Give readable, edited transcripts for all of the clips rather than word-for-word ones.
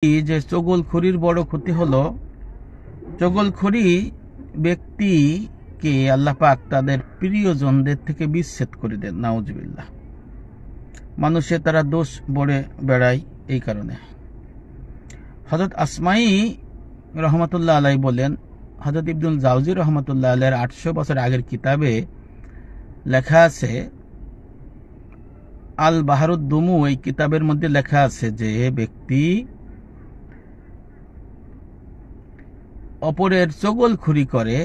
যে চগলখড়ির বড় ক্ষতি হলো, চগলখড়ি ব্যক্তিকে আল্লাহ পাক তাদের প্রিয়জনদের থেকে বিচ্ছেদ করে দেন। নাউজুবিল্লাহ। মানুষে তারা দোষ বলে বেড়ায় এই কারণে। হযরত আসমাই রহমতুল্লাহ আলাই বলেন, হযরত ইবনুল জাওজি রহমতুল্লাহ আলাইয়ের 800 বছর আগের কিতাবে লেখা আছে, আল বাহারুদ্দুমু, এই কিতাবের মধ্যে লেখা আছে যে ব্যক্তি অপরের চগলখড়ি করে,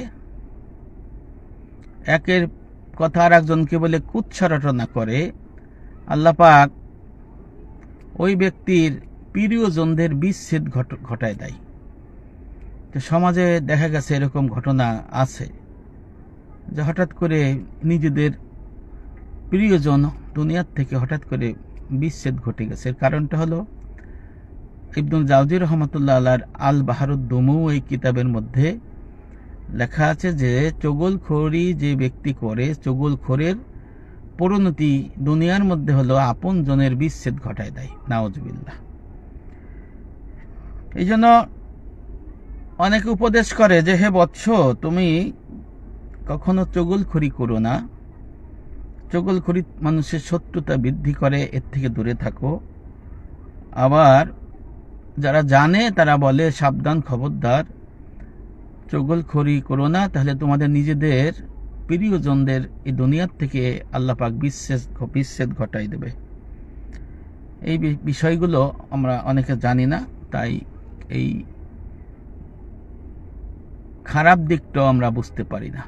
একের কথা আর একজনকে বলে কুৎসা রটনা করে, আল্লাহ পাক ওই ব্যক্তির প্রিয়জনদের বিচ্ছেদ ঘটায় দেয়। তো সমাজে দেখা গেছে এরকম ঘটনা আছে যে হঠাৎ করে নিজেদের প্রিয়জন দুনিয়ার থেকে হঠাৎ করে বিচ্ছেদ ঘটে গেছে। এর কারণটা হলো ইবনুল জাওজি রহমতুল্লাহ আলাইহির আল বাহারুদ্দুমু এই কিতাবের মধ্যে লেখা আছে যে চগলখড়ি যে ব্যক্তি করে, চগলখড়ের পরিণতি দুনিয়ার মধ্যে হলো আপন জনের বিচ্ছেদ ঘটায় দেয়। নাউজুবিল্লাহ। এই জন্য অনেকে উপদেশ করে যে হে বৎস, তুমি কখনো চগলখড়ি করো না, চগলখড়ি মানুষের শত্রুতা বৃদ্ধি করে, এর থেকে দূরে থাকো। আবার যারা জানে তারা বলে সাবধান, খবরদার, চগলখড়ি করো না, তাহলে তোমাদের নিজেদের প্রিয়জনদের এই দুনিয়ার থেকে আল্লাহ পাক বিচ্ছেদ ঘটাই দেবে। এই বিষয়গুলো আমরা অনেকে জানি না, তাই এই খারাপ দিকটাও আমরা বুঝতে পারি না।